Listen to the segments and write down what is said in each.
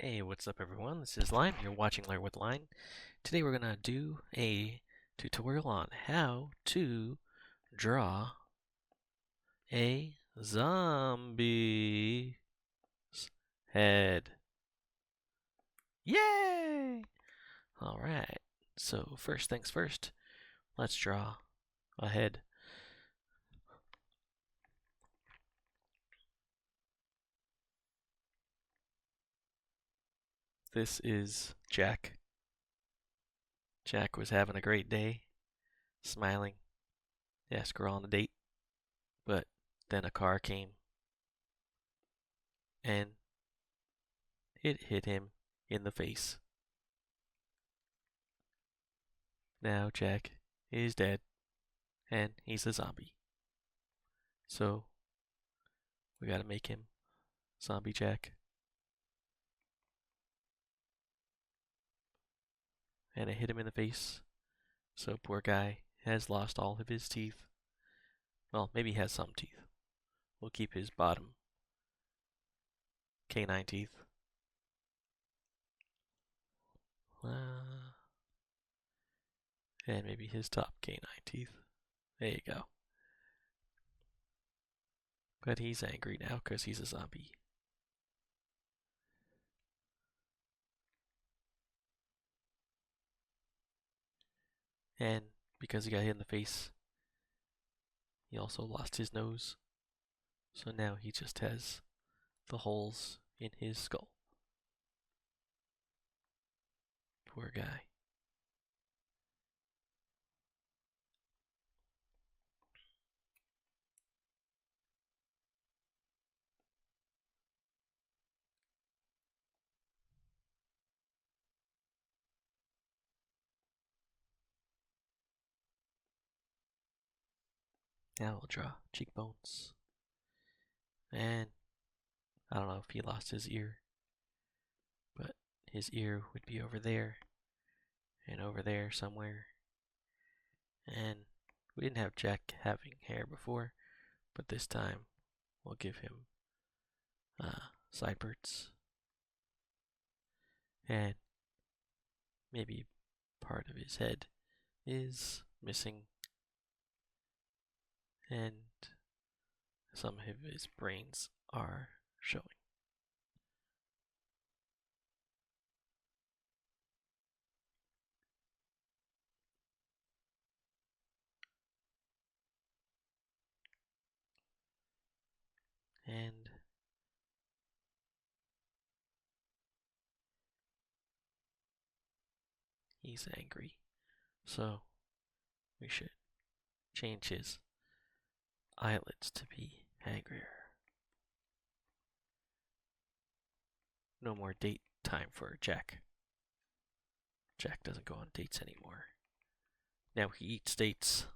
Hey, what's up everyone? This is Line. You're watching Learn with Line. Today we're gonna do a tutorial on how to draw a zombie's head. Yay! Alright, so first things first, let's draw a head. This is Jack. Jack was having a great day, smiling, asked her on a date, but then a car came and it hit him in the face. Now Jack is dead and he's a zombie. So we gotta make him Zombie Jack. And it hit him in the face. So poor guy has lost all of his teeth. Well, maybe he has some teeth. We'll keep his bottom canine teeth. And maybe his top canine teeth. There you go. But he's angry now because he's a zombie. And because he got hit in the face, he also lost his nose. So now he just has the holes in his skull. Poor guy. Now we'll draw cheekbones. And I don't know if he lost his ear, but his ear would be over there and over there somewhere. And we didn't have Jack having hair before, but this time we'll give him sideburns. And maybe part of his head is missing, and some of his brains are showing. And he's angry, so we should change his eyelids to be angrier. No more date time for Jack. Jack doesn't go on dates anymore. Now he eats dates.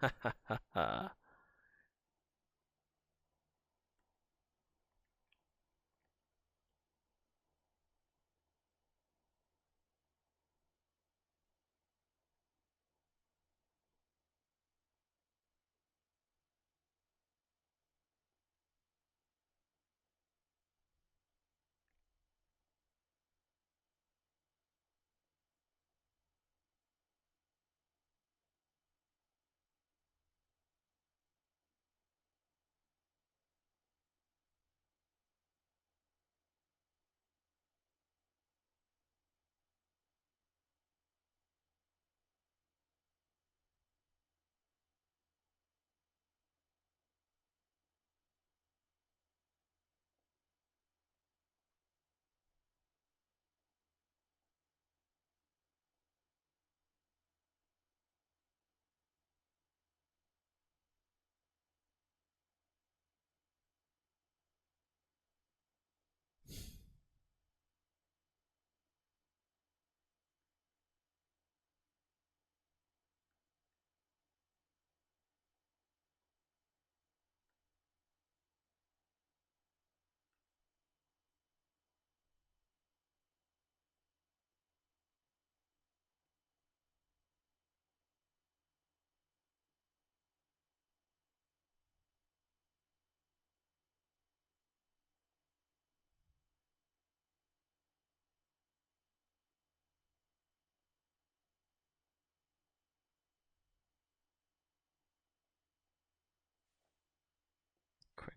Ha ha ha ha.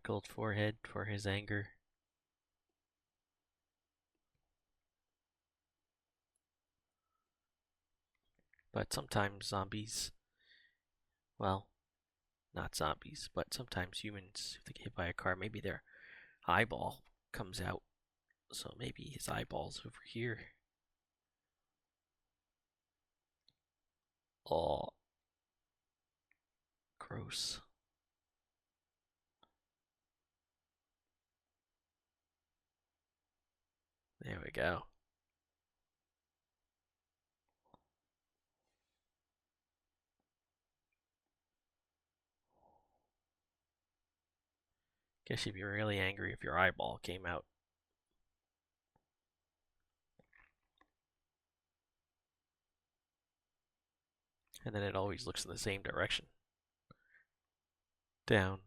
wrinkled forehead for his anger. But sometimes zombies, well, not zombies, but sometimes humans, if they get hit by a car, maybe their eyeball comes out. So maybe his eyeball's over here. Oh, gross. There we go. Guess you'd be really angry if your eyeball came out. And then it always looks in the same direction. Down.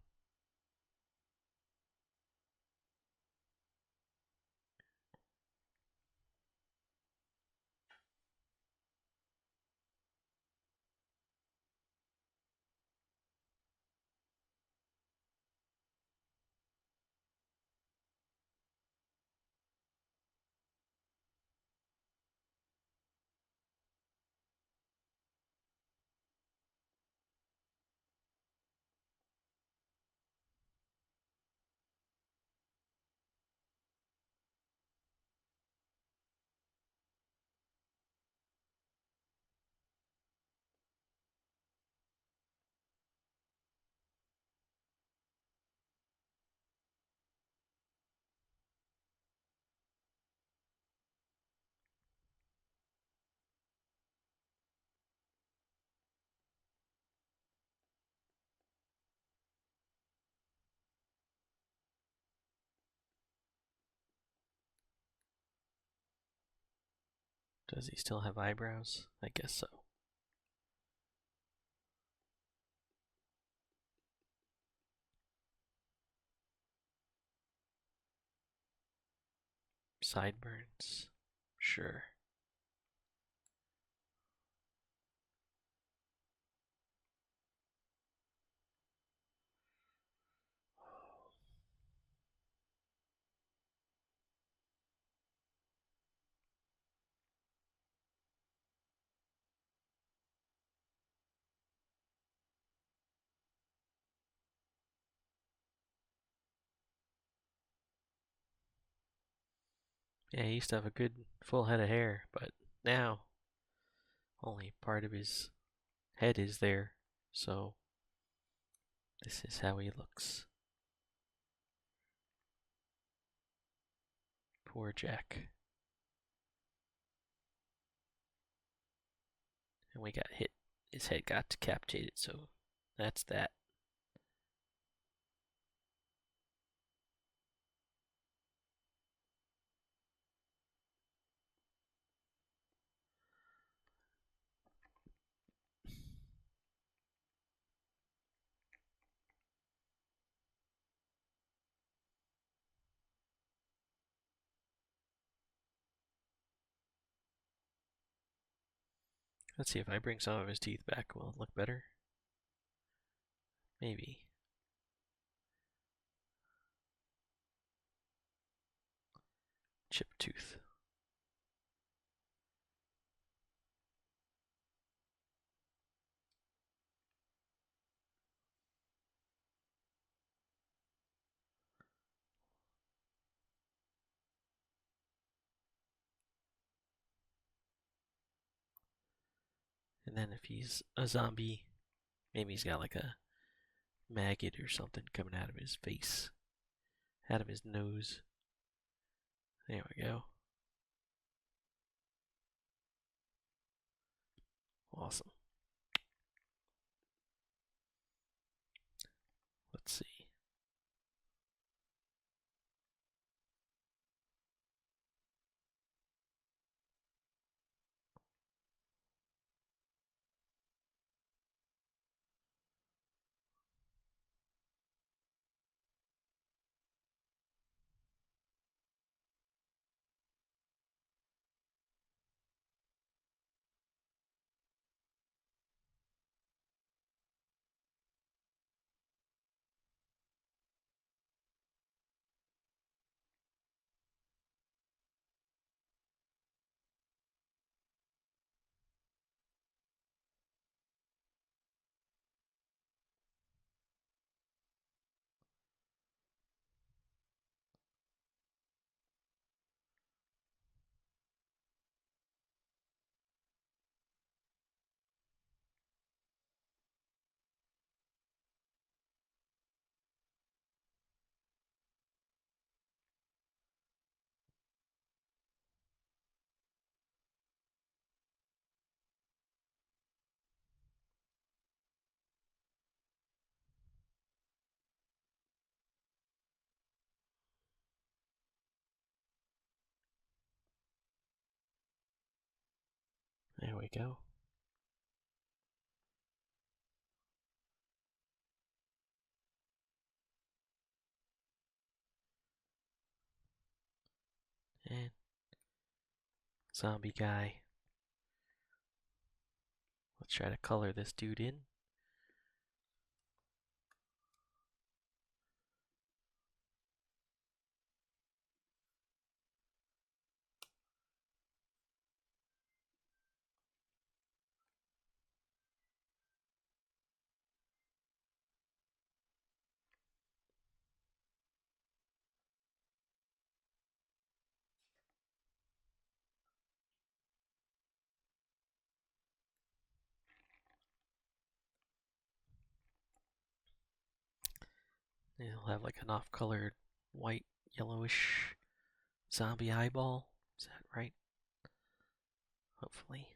Does he still have eyebrows? I guess so. Sideburns? Sure. Yeah, he used to have a good full head of hair, but now only part of his head is there. So this is how he looks. Poor Jack. And we got hit. His head got decapitated, so that's that. Let's see if I bring some of his teeth back. Will it look better? Maybe. Chip tooth. And then if he's a zombie, maybe he's got like a maggot or something coming out of his face, out of his nose. There we go. Awesome. Let's see. we go. And zombie guy. Let's try to color this dude in. He'll have like an off-colored white, yellowish zombie eyeball. Is that right? Hopefully.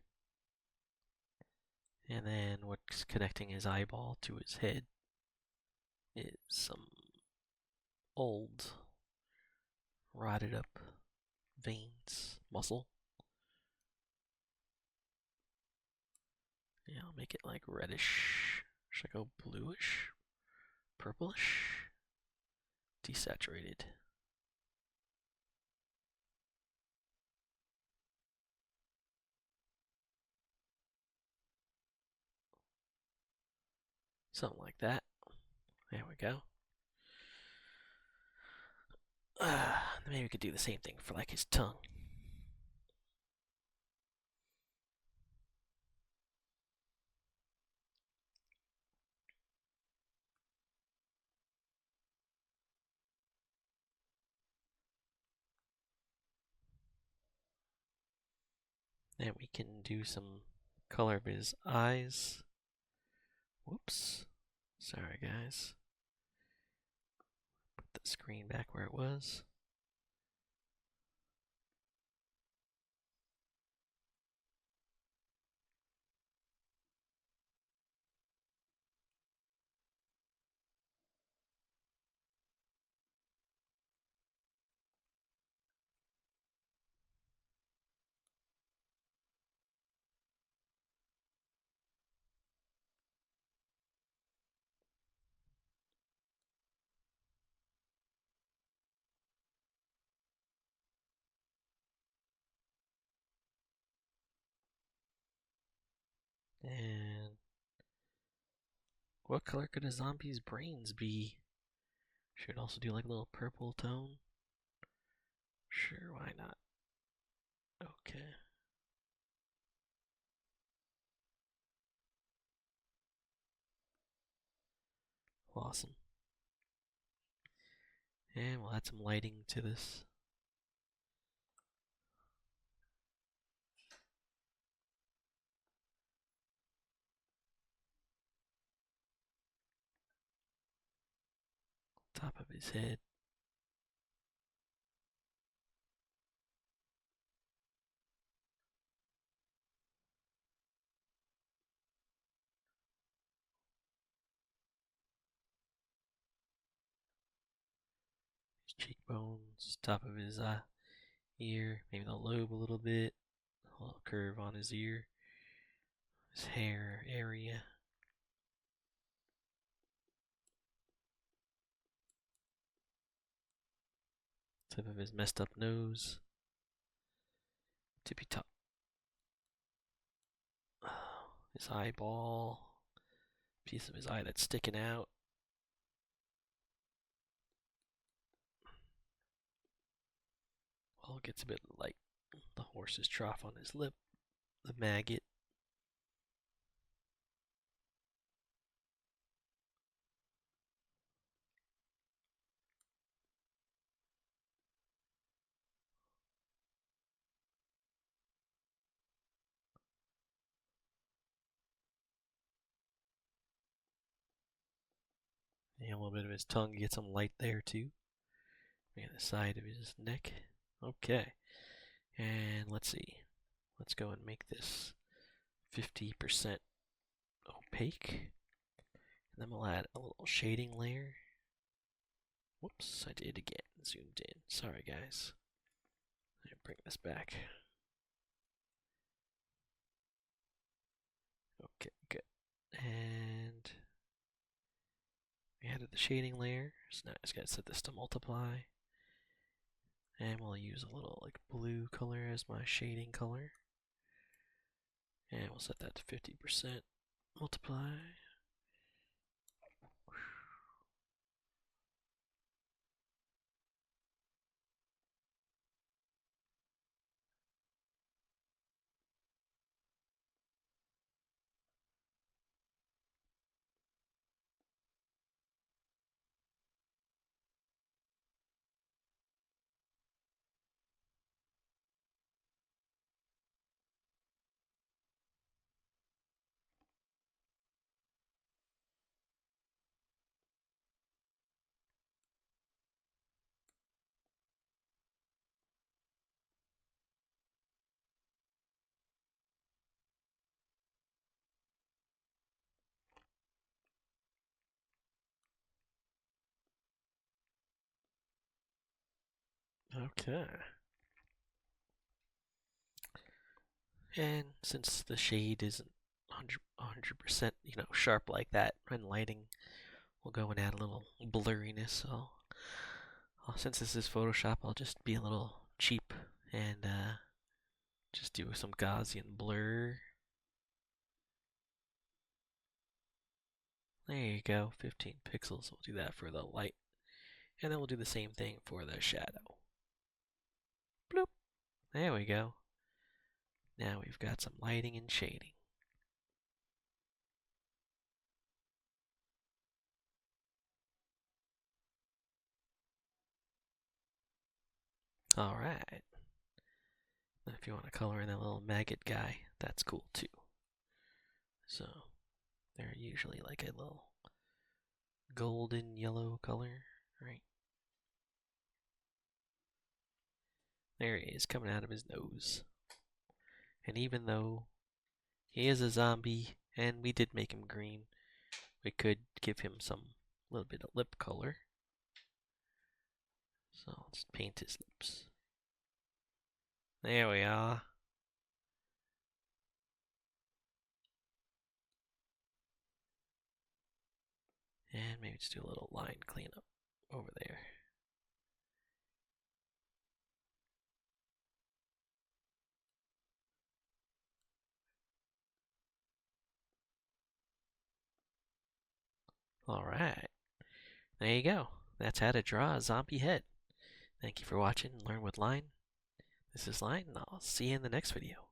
And then what's connecting his eyeball to his head is some old, rotted up veins, muscle. Yeah, I'll make it like reddish. Should I go bluish? Purplish? Desaturated. Something like that. There we go. Maybe we could do the same thing for like his tongue. Then we can do some color of his eyes. Whoops. Sorry, guys. Put the screen back where it was. And what color could a zombie's brains be? Should also do like a little purple tone. Sure, why not? Okay. Awesome. And we'll add some lighting to this. Top of his head. His cheekbones. Top of his ear. Maybe the lobe a little bit. A little curve on his ear. His hair area. Tip of his messed up nose. Tippy top. His eyeball. Piece of his eye that's sticking out. Well, it gets a bit like the horse's trough on his lip. The maggot. And a little bit of his tongue. Get some light there too. And the side of his neck. Okay. And let's see. Let's go and make this 50% opaque. And then we'll add a little shading layer. Whoops, I did again. Zoomed in. Sorry, guys. Let me bring this back. Okay, good. And we added the shading layer, so now I just gotta set this to multiply. And we'll use a little like blue color as my shading color. And we'll set that to 50%. Multiply. Okay. And since the shade isn't 100%, sharp like that in lighting, we'll go and add a little blurriness. So, since this is Photoshop, I'll just be a little cheap and just do some Gaussian blur. There you go, 15 pixels. We'll do that for the light. And then we'll do the same thing for the shadow. Bloop. There we go. Now we've got some lighting and shading. Alright. If you want to color in that little maggot guy, that's cool too. So, they're usually like a little golden yellow color, right? There he is, coming out of his nose. And even though he is a zombie, and we did make him green, we could give him some little bit of lip color. So let's paint his lips. There we are. And maybe just do a little line cleanup over there. Alright. There you go. That's how to draw a zombie head. Thank you for watching Learn with Line. This is Line, and I'll see you in the next video.